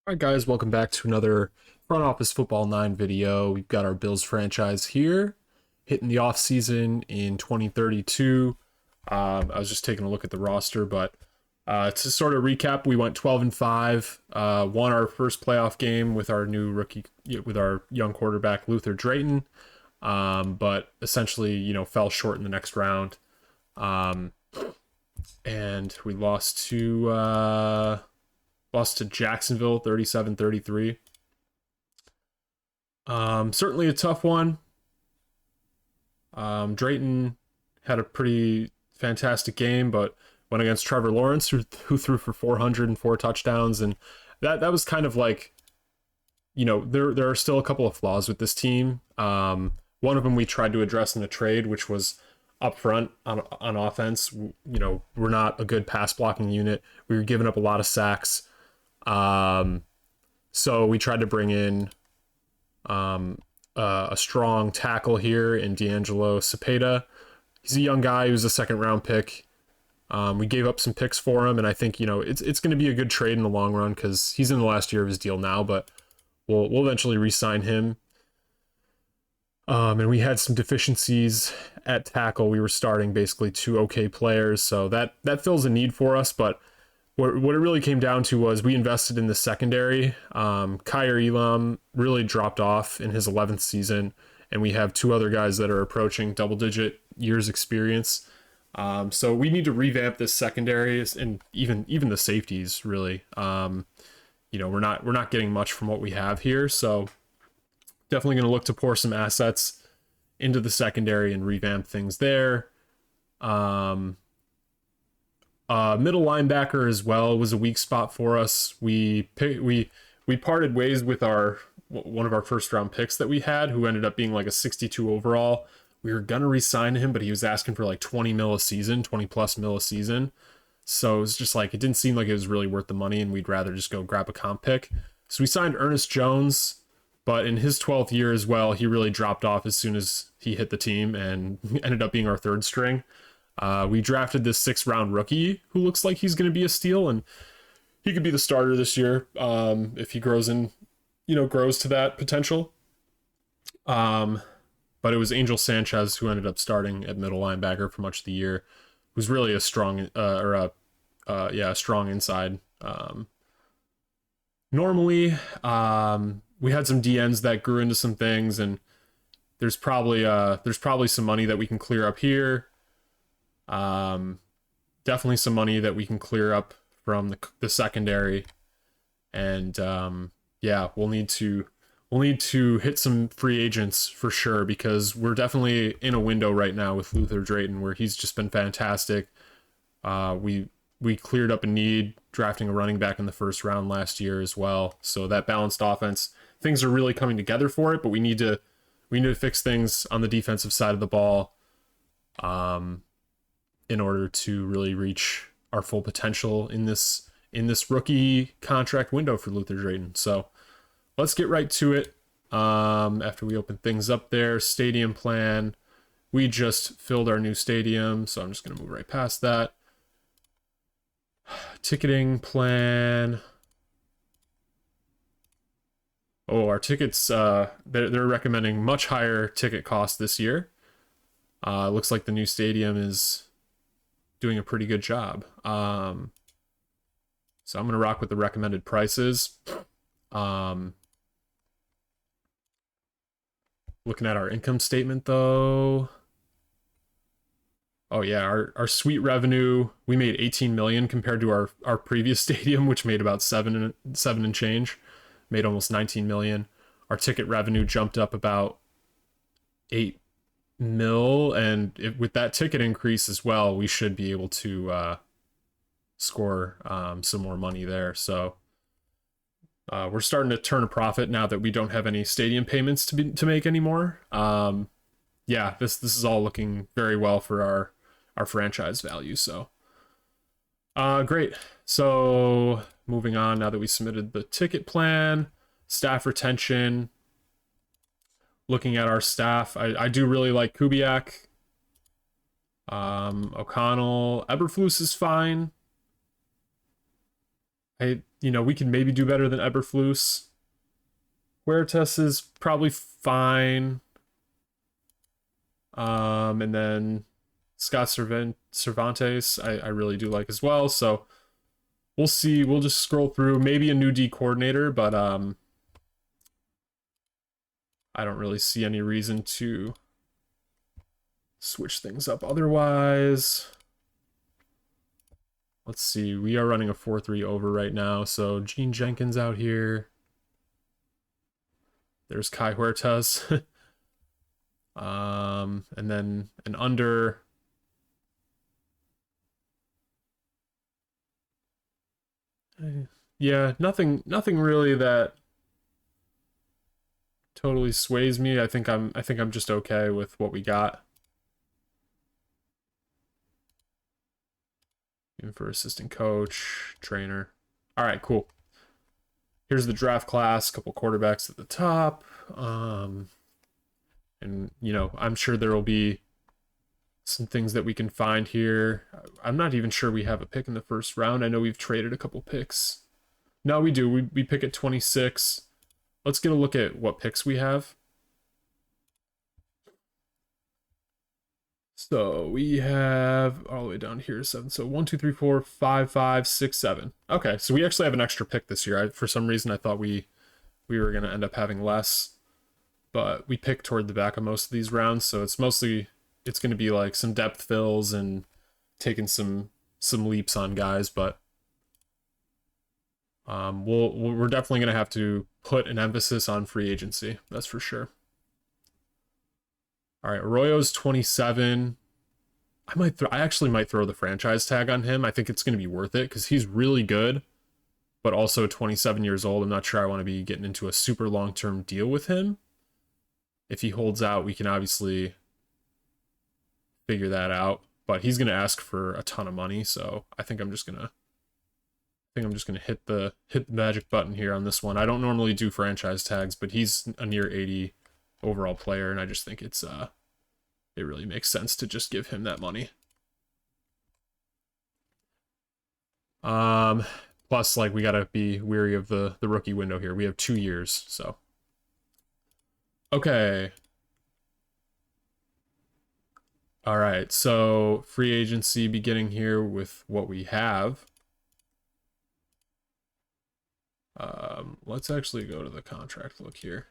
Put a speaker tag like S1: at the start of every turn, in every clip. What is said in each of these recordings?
S1: Alright guys, welcome back to another Front Office Football 9 video. We've got our Bills franchise here, hitting the off season in 2032. I was just taking a look at the roster, but to sort of recap, we went 12-5, won our first playoff game with our new rookie, with our young quarterback Luther Drayton, but essentially, fell short in the next round. And we lost to Jacksonville 37-33. Certainly a tough one. Drayton had a pretty fantastic game, but went against Trevor Lawrence, who threw for 404 touchdowns, and that was kind of like, there are still a couple of flaws with this team. One of them we tried to address in a trade, which was up front on offense. We're not a good pass blocking unit. We were giving up a lot of sacks. So we tried to bring in a strong tackle here in D'Angelo Cepeda. He's a young guy who's a second round pick. We gave up some picks for him, and I think it's going to be a good trade in the long run because he's in the last year of his deal now, but we'll eventually re-sign him. And we had some deficiencies at tackle. We were starting basically two okay players, so that fills a need for us. But what it really came down to was we invested in the secondary. Kyer Elam really dropped off in his 11th season, and we have two other guys that are approaching double-digit years experience. So we need to revamp this secondary and even the safeties really. We're not getting much from what we have here, so definitely going to look to pour some assets into the secondary and revamp things there. Middle linebacker as well was a weak spot for us. We parted ways with one of our first round picks that we had, who ended up being like a 62 overall. We were gonna re-sign him, but he was asking for like 20 plus mil a season. So it was just like, it didn't seem like it was really worth the money, and we'd rather just go grab a comp pick. So we signed Ernest Jones, but in his 12th year as well, he really dropped off as soon as he hit the team and ended up being our third string. We drafted this 6th round rookie who looks like he's going to be a steal, and he could be the starter this year if he grows to that potential. But it was Angel Sanchez who ended up starting at middle linebacker for much of the year. Who's really a strong strong inside. Normally, we had some DNs that grew into some things, and there's probably some money that we can clear up here. Definitely some money that we can clear up from the secondary, and we'll need to hit some free agents for sure, because we're definitely in a window right now with Luther Drayton where he's just been fantastic. We cleared up a need drafting a running back in the first round last year as well, so that balanced offense, things are really coming together for it. But we need to fix things on the defensive side of the ball in order to really reach our full potential in this rookie contract window for Luther Drayton. So let's get right to it. After we open things up there, stadium plan. We just filled our new stadium, so I'm just going to move right past that. Ticketing plan. Oh, our tickets, they're recommending much higher ticket cost this year. Looks like the new stadium is doing a pretty good job. So I'm going to rock with the recommended prices. Looking at our income statement though. Oh yeah, our suite revenue, we made 18 million compared to our previous stadium, which made about seven and change, made almost 19 million. Our ticket revenue jumped up about 8 mil, and with that ticket increase as well, we should be able to score some more money there. So we're starting to turn a profit now that we don't have any stadium payments to make anymore. This is all looking very well for our franchise value. So great. So moving on, now that we submitted the ticket plan, staff retention. Looking at our staff, I do really like Kubiak. O'Connell, Eberflus is fine. you know, we can maybe do better than Eberflus. Huertas is probably fine. And then Scott Cervantes, I really do like as well. So we'll see. We'll just scroll through. Maybe a new D coordinator, but I don't really see any reason to switch things up otherwise. Let's see. We are running a 4-3 over right now. So Gene Jenkins out here. There's Kai Huertas. And then an under. Yeah, nothing really that totally sways me. I think I'm just okay with what we got. Even for assistant coach, trainer. All right, cool. Here's the draft class, couple quarterbacks at the top. And you know, I'm sure there will be some things that we can find here. I'm not even sure we have a pick in the first round. I know we've traded a couple picks. No, we do. We pick at 26. Let's get a look at what picks we have. So we have all the way down here 7. So 1, 2, 3, 4, 5, 5, 6, 7. Okay, so we actually have an extra pick this year. For some reason, I thought we were gonna end up having less, but we pick toward the back of most of these rounds. So it's gonna be like some depth fills and taking some leaps on guys, but we're definitely gonna have to put an emphasis on free agency. That's for sure. All right, Arroyo's 27. I actually might throw the franchise tag on him. I think it's going to be worth it because he's really good, but also 27 years old. I'm not sure I want to be getting into a super long-term deal with him. If he holds out, we can obviously figure that out, but he's going to ask for a ton of money, so I think I'm just going to hit the magic button here on this one. I don't normally do franchise tags, but he's a near 80 overall player, and I just think it really makes sense to just give him that money. Plus, like, we gotta be weary of the rookie window here. We have 2 years, so. Okay. All right, so free agency beginning here with what we have. Let's actually go to the contract look here.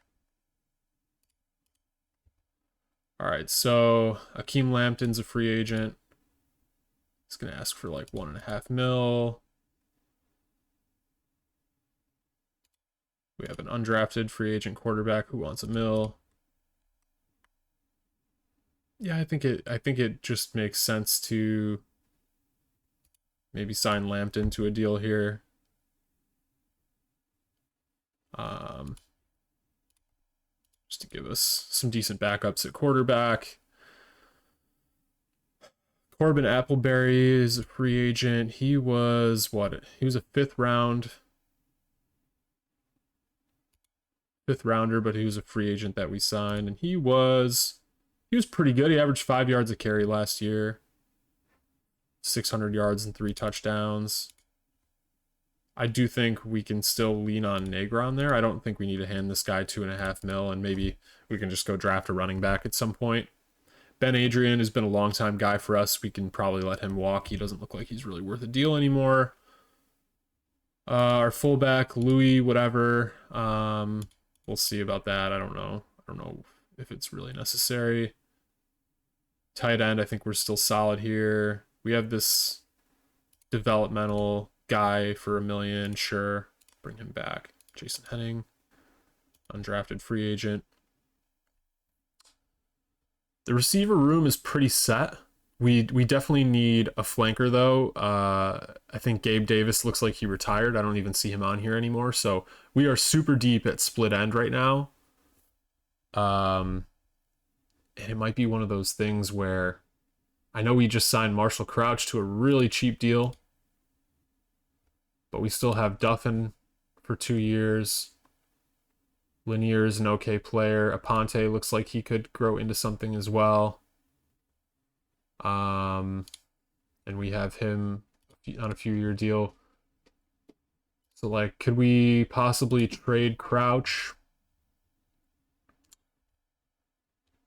S1: All right, so Akeem Lampton's a free agent. He's gonna ask for like 1.5 mil. We have an undrafted free agent quarterback who wants $1 million. Yeah, I think it just makes sense to maybe sign Lampton to a deal here. Just to give us some decent backups at quarterback. Corbin Appleberry is a free agent. He was what? He was a fifth rounder, but he was a free agent that we signed, and he was pretty good. He averaged 5 yards a carry last year, 600 yards and 3 touchdowns. I do think we can still lean on Negron there. I don't think we need to hand this guy 2.5 mil, and maybe we can just go draft a running back at some point. Ben Adrian has been a long-time guy for us. We can probably let him walk. He doesn't look like he's really worth a deal anymore. Our fullback, Louis, whatever. We'll see about that. I don't know if it's really necessary. Tight end, I think we're still solid here. We have this developmental guy for $1 million, sure. Bring him back. Jason Henning, undrafted free agent. The receiver room is pretty set. We definitely need a flanker, though. I think Gabe Davis looks like he retired. I don't even see him on here anymore. So we are super deep at split end right now. And it might be one of those things where I know we just signed Marshall Crouch to a really cheap deal, but we still have Duffin for 2 years. Lanier is an okay player. Aponte looks like he could grow into something as well. And we have him on a few-year deal. So, like, could we possibly trade Crouch?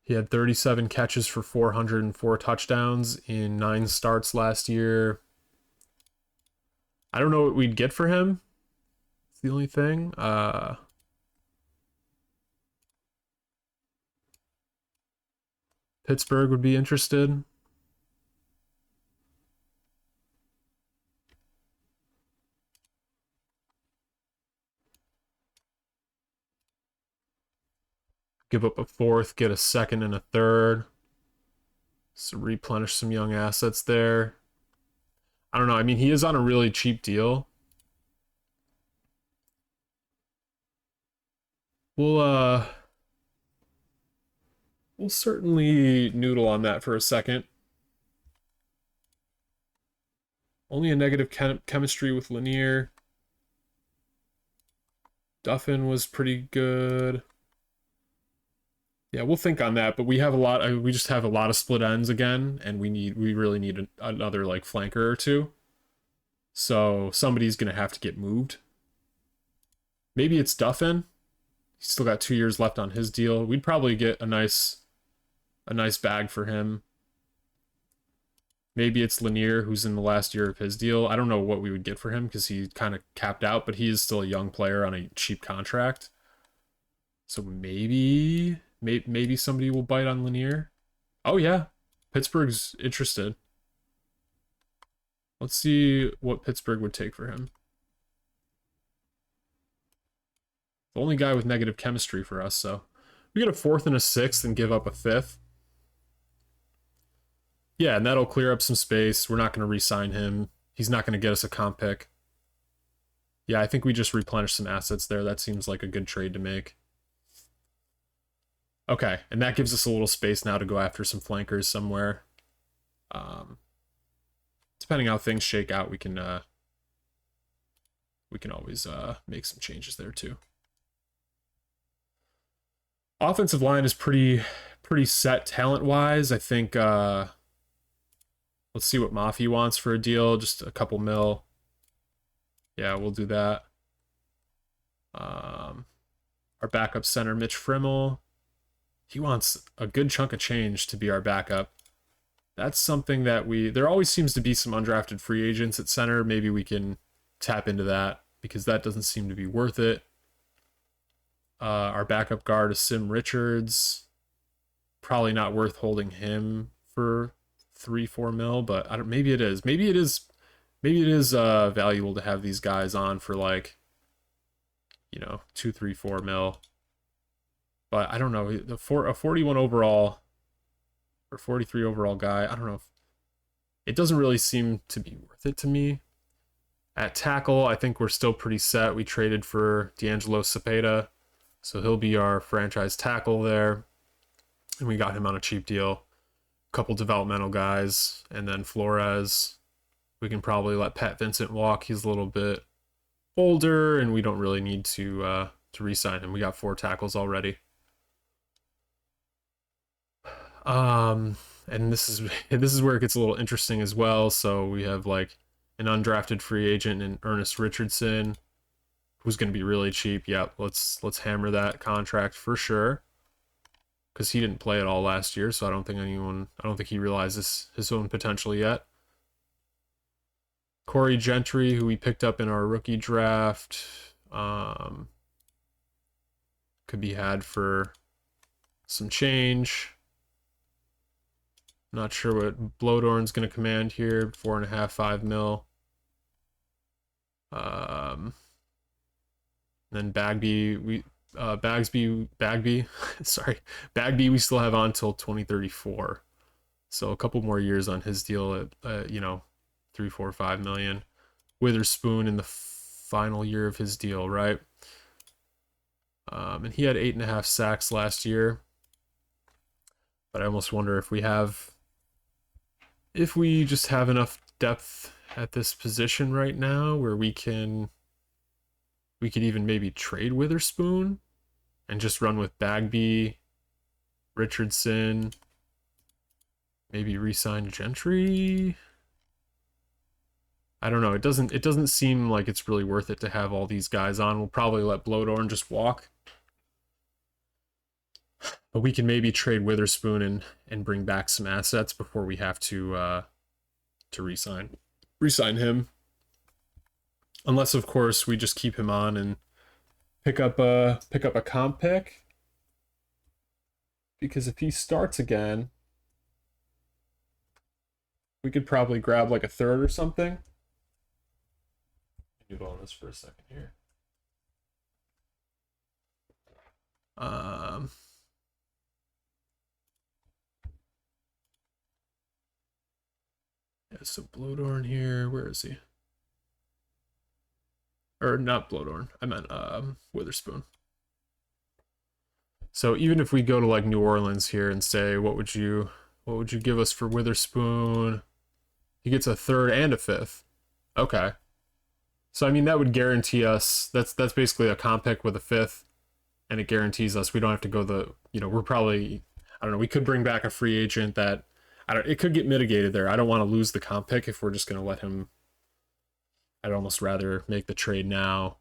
S1: He had 37 catches for 404 touchdowns in 9 starts last year. I don't know what we'd get for him. It's the only thing. Pittsburgh would be interested. Give up a fourth, get a second and a third. So replenish some young assets there. I don't know. I mean, he is on a really cheap deal. We'll we'll certainly noodle on that for a second. Only a negative chemistry with Lanier. Duffin was pretty good. Yeah, we'll think on that, but we have a lot. We just have a lot of split ends again, and we really need another like flanker or two. So somebody's gonna have to get moved. Maybe it's Duffin. He's still got 2 years left on his deal. We'd probably get a nice bag for him. Maybe it's Lanier, who's in the last year of his deal. I don't know what we would get for him because he kind of capped out, but he is still a young player on a cheap contract. So maybe somebody will bite on Lanier. Oh yeah, Pittsburgh's interested. Let's see what Pittsburgh would take for him. The only guy with negative chemistry for us, so we get a fourth and a sixth and give up a fifth. Yeah, and that'll clear up some space. We're not going to re-sign him. He's not going to get us a comp pick. Yeah, I think we just replenish some assets there. That seems like a good trade to make. Okay, and that gives us a little space now to go after some flankers somewhere. Depending how things shake out, we can always make some changes there too. Offensive line is pretty set talent-wise. I think let's see what Mafia wants for a deal, just a couple mil. Yeah, we'll do that. Our backup center, Mitch Frimmel. He wants a good chunk of change to be our backup. That's something that there always seems to be some undrafted free agents at center. Maybe we can tap into that because that doesn't seem to be worth it. Our backup guard is Sim Richards. Probably not worth holding him for 3-4 mil, but I don't. Maybe it is. Maybe it is valuable to have these guys on for like, 2, 3, 4 mil. But I don't know. A 41 overall or 43 overall guy. I don't know. It doesn't really seem to be worth it to me. At tackle, I think we're still pretty set. We traded for D'Angelo Cepeda, so he'll be our franchise tackle there. And we got him on a cheap deal. A couple developmental guys, and then Flores. We can probably let Pat Vincent walk. He's a little bit older, and we don't really need to re-sign him. We got 4 tackles already. And this is where it gets a little interesting as well. So we have like an undrafted free agent in Ernest Richardson, who's going to be really cheap. Yeah, let's hammer that contract for sure, because he didn't play at all last year. So I don't think he realizes his own potential yet. Corey Gentry, who we picked up in our rookie draft, could be had for some change. Not sure what Blodorn's going to command here. 4.5, 5 mil. Then Bagby, sorry, Bagby we still have on till 2034. So a couple more years on his deal at 3, 4, 5 million. Witherspoon in the final year of his deal, right? And he had 8.5 sacks last year. But I almost wonder if we just have enough depth at this position right now where we could even maybe trade Witherspoon and just run with Bagby, Richardson, maybe re-sign Gentry. I don't know. It doesn't seem like it's really worth it to have all these guys on. We'll probably let Bloodorn just walk. But we can maybe trade Witherspoon and bring back some assets before we have to resign him. Unless of course we just keep him on and pick up a comp pick. Because if he starts again, we could probably grab like a third or something. Noodle on this for a second here. Yeah, so Bloodorn here. Where is he? Or not Bloodorn. I meant Witherspoon. So even if we go to like New Orleans here and say, what would you give us for Witherspoon? He gets a third and a fifth. Okay. So I mean that would guarantee us that's basically a comp pick with a fifth, and it guarantees us we don't have to go we're probably, I don't know, we could bring back a free agent that it could get mitigated there. I don't want to lose the comp pick if we're just gonna let him. I'd almost rather make the trade now,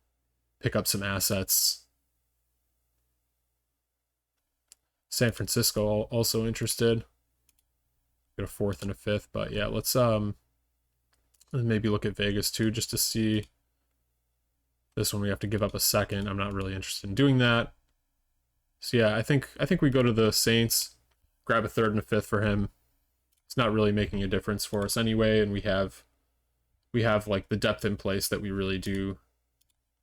S1: pick up some assets. San Francisco also interested. Get a fourth and a fifth, but yeah, let's maybe look at Vegas too, just to see. This one we have to give up a second. I'm not really interested in doing that. So yeah, I think we go to the Saints, grab a third and a fifth for him. It's not really making a difference for us anyway, and we have like the depth in place that we really do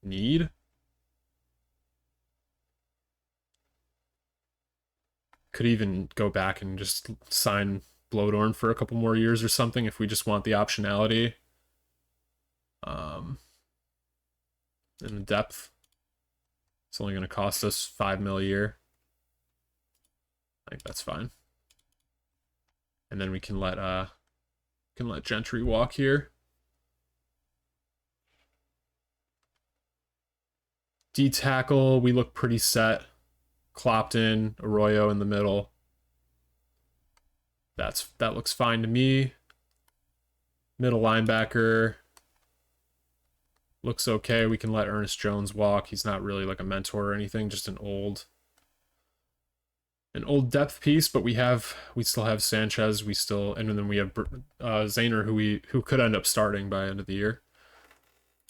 S1: need. Could even go back and just sign Bloodorn for a couple more years or something if we just want the optionality. And the depth. It's only going to cost us $5 million a year. I think that's fine. And then we can let Gentry walk here. D tackle, we look pretty set. Clopton, Arroyo in the middle. That looks fine to me. Middle linebacker looks okay. We can let Ernest Jones walk. He's not really like a mentor or anything, just an old depth piece, but we still have Sanchez, and then we have Zayner who could end up starting by end of the year.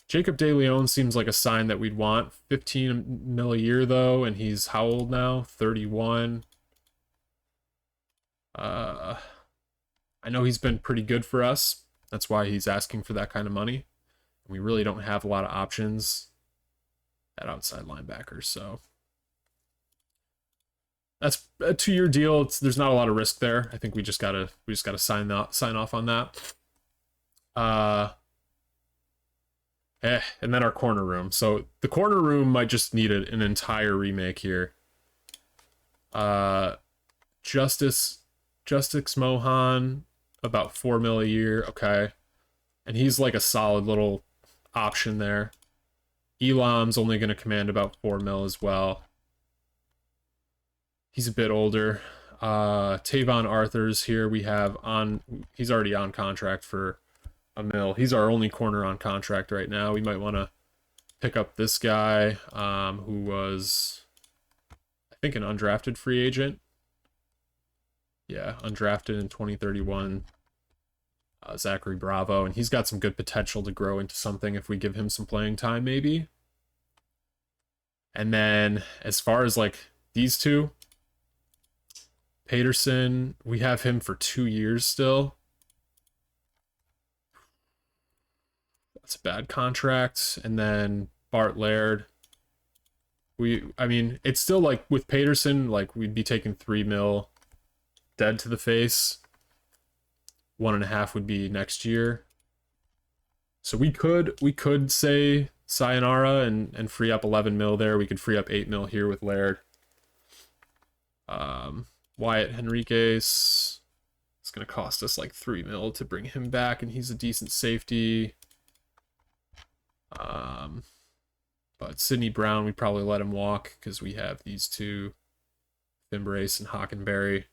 S1: Jacob De Leon seems like a sign that we'd want. 15 mil a year though, and he's how old now? 31. I know he's been pretty good for us. That's why he's asking for that kind of money. We really don't have a lot of options at outside linebackers, so that's a 2-year deal. There's not a lot of risk there. I think we just gotta sign off on that. And then our corner room. So the corner room might just need an entire remake here. Justice Mohan, about 4 mil a year. Okay. And he's like a solid little option there. Elam's only going to command about 4 mil as well. He's a bit older. Tavon Arthur's here. He's already on contract for $1 mil. He's our only corner on contract right now. We might want to pick up this guy, who was, I think, an undrafted free agent. Yeah, undrafted in 2031. Zachary Bravo, and he's got some good potential to grow into something if we give him some playing time, maybe. And then as far as like these two, Paterson, we have him for 2 years still. That's a bad contract. And then Bart Laird. I mean, it's still like with Paterson, like we'd be taking 3 mil dead to the face. 1.5 would be next year. So we could say sayonara and free up 11 mil there. We could free up 8 mil here with Laird. Wyatt Henriquez, it's going to cost us like 3 mil to bring him back, and he's a decent safety. But Sidney Brown, we probably let him walk because we have these two, Fimbrace and Hockenberry.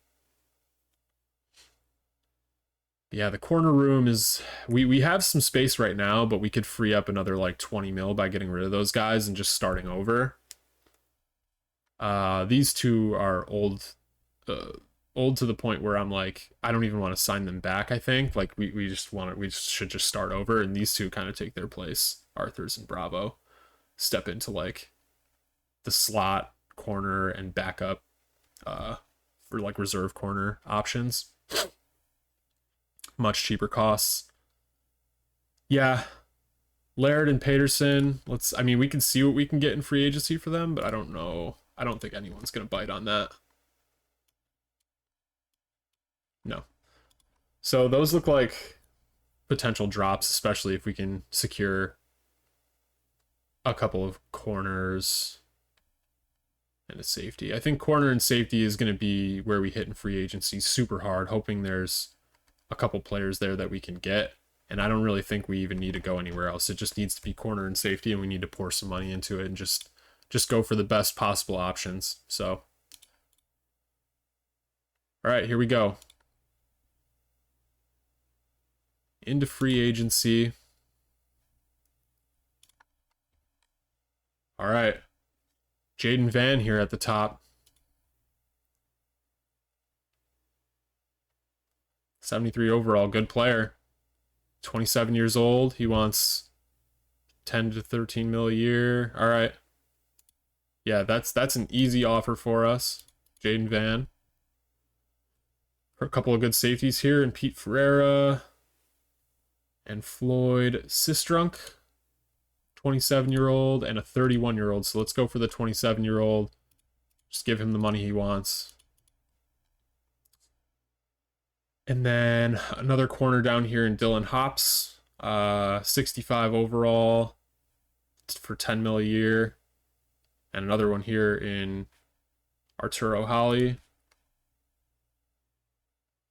S1: Yeah, the corner room is we have some space right now, but we could free up another like 20 mil by getting rid of those guys and just starting over. These two are uh, old to the point where I'm like, I don't even want to sign them back. I think like we should just start over, and these two kind of take their place. Arthur's and Bravo step into like the slot corner and backup for like reserve corner options. Much cheaper costs. Yeah, Laird and Paterson. I mean, we can see what we can get in free agency for them, but I don't know. I don't think anyone's gonna bite on that. No. So those look like potential drops, especially if we can secure a couple of corners and a safety. I think corner and safety is going to be where we hit in free agency super hard, hoping there's a couple players there that we can get. And I don't really think we even need to go anywhere else. It just needs to be corner and safety, and we need to pour some money into it and just go for the best possible options. So, all right, here we go. Into free agency. All right. Jaden Van here at the top. 73 overall, good player. 27 years old. He wants 10 to 13 mil a year. All right. Yeah, that's an easy offer for us. Jaden Van. A couple of good safeties here, and Pete Ferreira and Floyd Sistrunk. 27-year-old and a 31-year-old. So let's go for the 27-year-old. Just give him the money he wants. And then another corner down here in Dylan Hops. 65 overall for 10 mil a year. And another one here in Arturo Holly.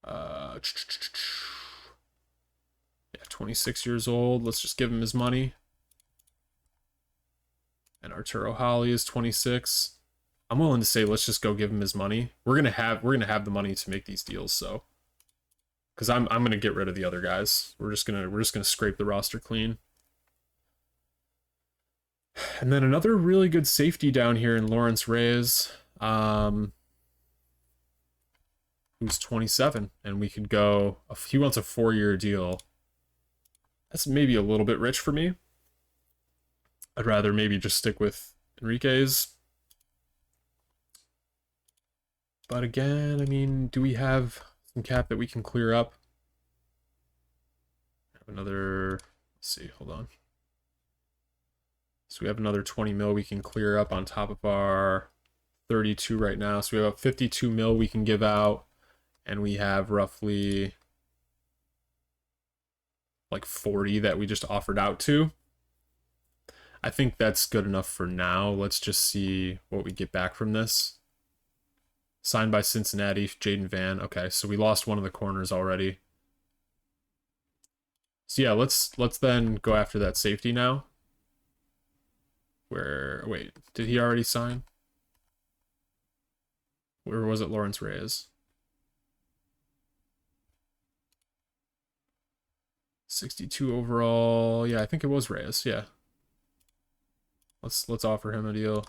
S1: Yeah, 26 years old. Let's just give him his money. And Arturo Holly is 26. I'm willing to say let's just go give him his money. We're gonna have the money to make these deals, so because I'm gonna get rid of the other guys. We're just gonna scrape the roster clean. And then another really good safety down here in Lawrence Reyes, who's 27, and we could go. He wants a 4-year deal. That's maybe a little bit rich for me. I'd rather maybe just stick with Enrique's. But again, I mean, do we have some cap that we can clear up? Have another, let's see, hold on. So we have another 20 mil we can clear up on top of our 32 right now. So we have 52 mil we can give out, and we have roughly like 40 that we just offered out to. I think that's good enough for now. Let's just see what we get back from this. Signed by Cincinnati, Jaden Van. Okay, so we lost one of the corners already. So yeah, let's then go after that safety now. Wait, did he already sign? Where was it? Lawrence Reyes. 62 overall. Yeah, I think it was Reyes. Yeah. Let's offer him a deal.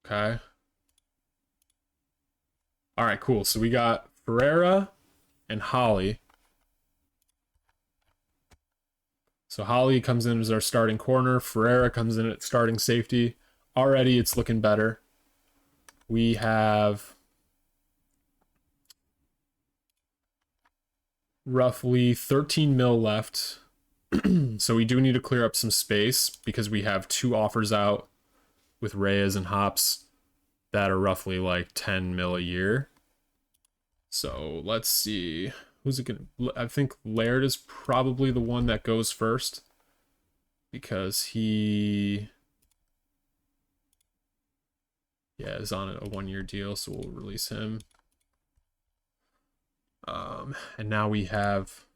S1: Okay. All right, cool. So we got Ferreira and Holly. So Holly comes in as our starting corner. Ferreira comes in at starting safety. Already it's looking better. We have roughly 13 mil left. So we do need to clear up some space because we have 2 offers out with Reyes and Hops that are roughly like 10 mil a year. So let's see. Who's it gonna? I think Laird is probably the one that goes first because he, yeah, is on a 1-year deal, so we'll release him. And now we have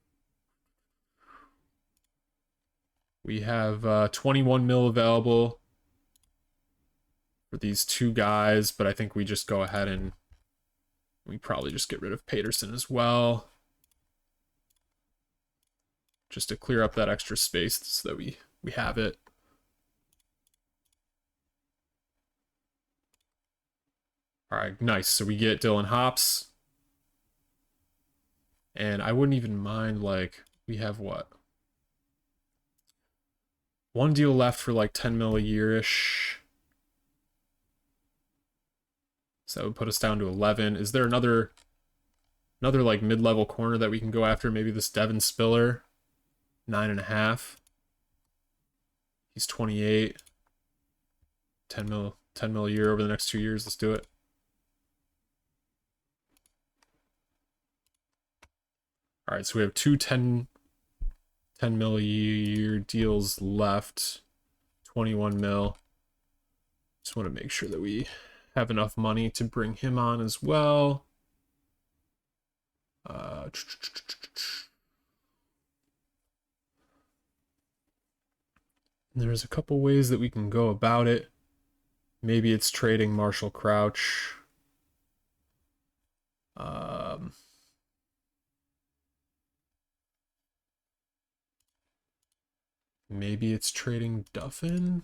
S1: 21 mil available for these 2 guys, but I think we just go ahead and We probably just get rid of Paterson as well, just to clear up that extra space so that we have it. All right, nice. So we get Dylan Hops. And I wouldn't even mind, like, we have what? One deal left for like 10 mil a year-ish. So that would put us down to 11. Is there another like mid-level corner that we can go after? Maybe this Devin Spiller, 9.5. He's 28. 10 mil a year over the next 2 years. Let's do it. All right, so we have two 10 mil a year deals left. 21 mil. Just want to make sure that we have enough money to bring him on as well. There's a couple ways that we can go about it. Maybe it's trading Marshall Crouch. Maybe it's trading Duffin.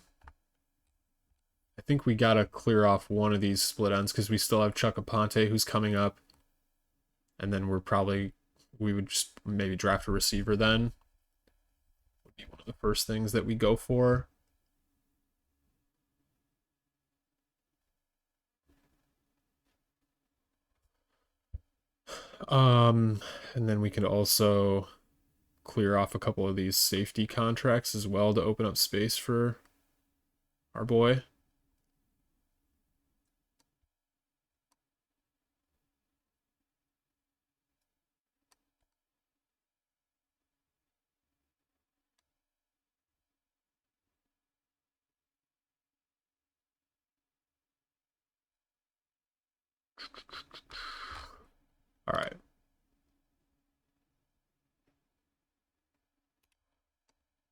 S1: I think we gotta clear off one of these split ends because we still have Chuck Aponte who's coming up. And then we would just maybe draft a receiver then. Would be one of the first things that we go for. And then we could also clear off a couple of these safety contracts as well to open up space for our boy. All right.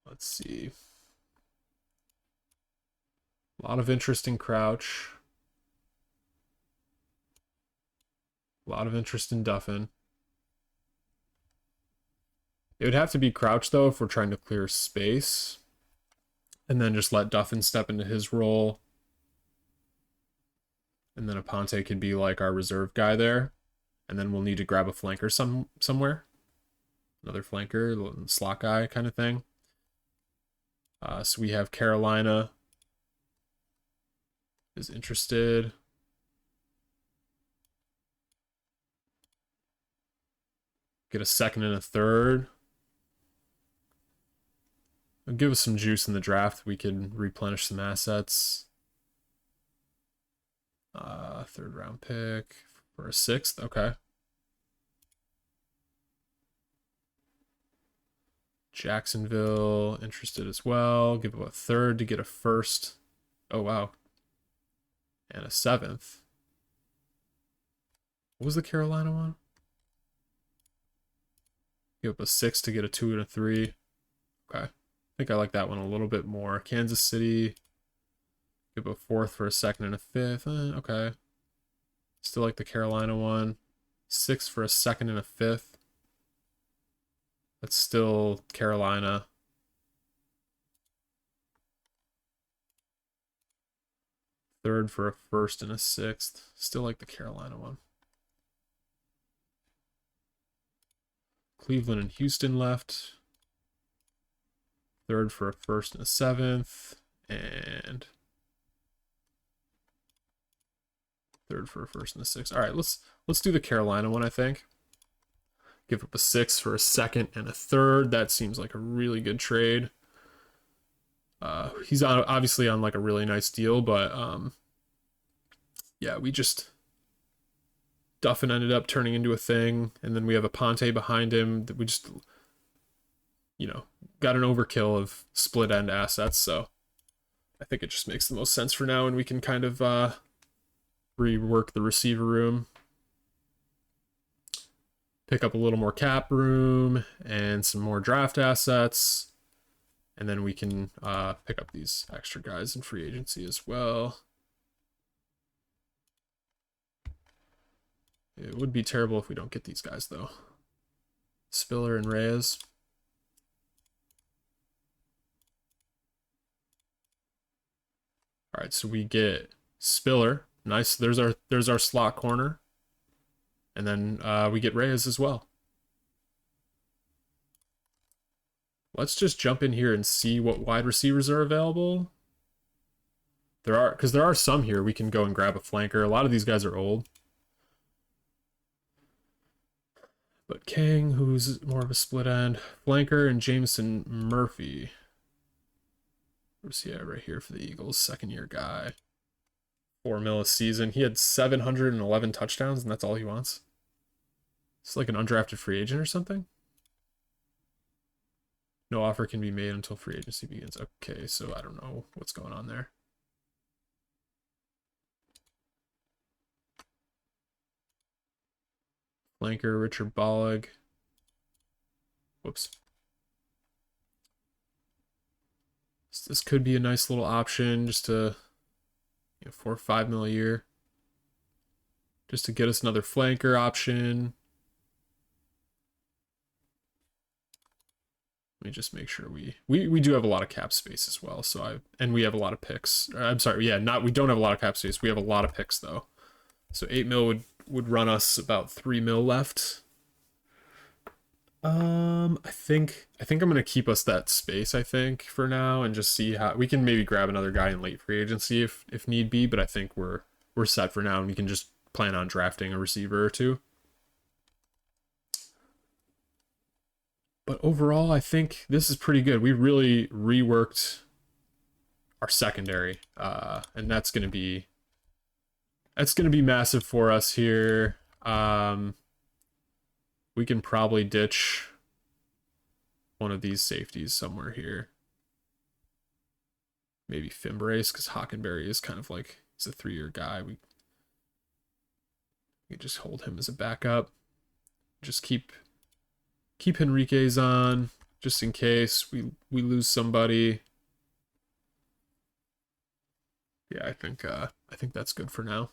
S1: Let's see. A lot of interest in Crouch. A lot of interest in Duffin. It would have to be Crouch, though, if we're trying to clear space. And then just let Duffin step into his role. And then Aponte could be like our reserve guy there. And then we'll need to grab a flanker somewhere. Another flanker, slot guy kind of thing. So we have Carolina is interested. Get a second and a third. It'll give us some juice in the draft. We can replenish some assets. Third round pick for a sixth. Okay. Jacksonville interested as well. Give up a third to get a first. Oh, wow. And a seventh. What was the Carolina one? Give up a 6 to get a 2 and a 3. Okay. I think I like that one a little bit more. Kansas City. Give up a 4th for a 2nd and a 5th. Okay. Still like the Carolina one. 6 for a 2nd and a 5th. That's still Carolina. Third for a 1st and a 6th. Still like the Carolina one. Cleveland and Houston left. Third for a 1st and a 7th. And third for a 1st and a 6th. All right, let's do the Carolina one, I think. Give up a 6 for a 2nd and a 3rd. That seems like a really good trade. He's obviously on like a really nice deal, but yeah, Duffin ended up turning into a thing, and then we have a Ponte behind him that we just, got an overkill of split end assets. So I think it just makes the most sense for now, and we can kind of rework the receiver room, pick up a little more cap room and some more draft assets, and then we can pick up these extra guys in free agency as well. It would be terrible if we don't get these guys, though. Spiller and Reyes. All right, so we get Spiller. Nice. There's our slot corner. And then we get Reyes as well. Let's just jump in here and see what wide receivers are available. Because there are some here. We can go and grab a flanker. A lot of these guys are old. But King, who's more of a split end. Flanker and Jameson Murphy. Where's he at right here for the Eagles? Second-year guy. $4 million a season. He had 711 touchdowns, and that's all he wants. It's like an undrafted free agent or something. No offer can be made until free agency begins. Okay, so I don't know what's going on there. Flanker, Richard Bollig. Whoops. So this could be a nice little option just to, you know, 4 or 5 mil a year. Just to get us another flanker option. Let me just make sure we do have a lot of cap space as well. And we have a lot of picks. I'm sorry, yeah, we don't have a lot of cap space. We have a lot of picks though. So 8 mil would run us about 3 mil left. I think I'm gonna keep us that space, I think, for now, and just see how we can maybe grab another guy in late free agency if need be, but I think we're set for now and we can just plan on drafting a receiver or two. But overall, I think this is pretty good. We really reworked our secondary, and that's gonna be massive for us here. We can probably ditch one of these safeties somewhere here. Maybe Fimbrace, because Hockenberry is kind of like, he's a 3-year guy. We just hold him as a backup. Just keep Henriquez on, just in case we lose somebody. Yeah, I think that's good for now.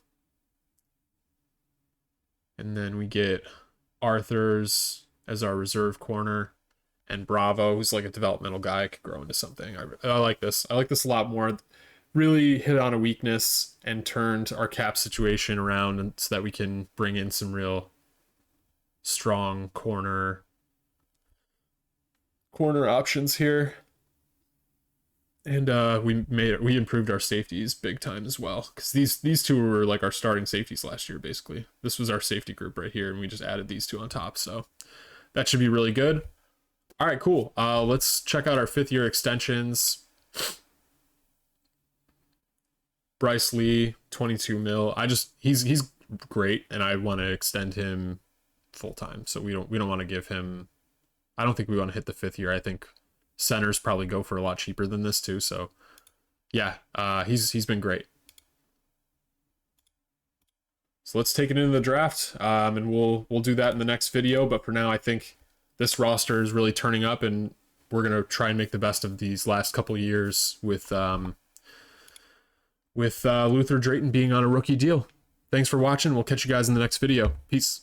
S1: And then we get Arthurs as our reserve corner, and Bravo, who's like a developmental guy, could grow into something. I like this. I like this a lot more. Really hit on a weakness and turned our cap situation around, and so that we can bring in some real strong corner options here. And we improved our safeties big time as well, because these two were like our starting safeties last year. Basically, this was our safety group right here, and we just added these two on top, so that should be really good. All right, cool. Let's check out our 5th-year extensions. Bryce Lee, 22 mil. He's great, and I want to extend him full time, so we don't want to give him. I don't think we want to hit the 5th year. I think centers probably go for a lot cheaper than this too. So yeah, he's been great. So let's take it into the draft, and we'll do that in the next video. But for now, I think this roster is really turning up, and we're gonna try and make the best of these last couple years with Luther Drayton being on a rookie deal. Thanks for watching. We'll catch you guys in the next video. Peace.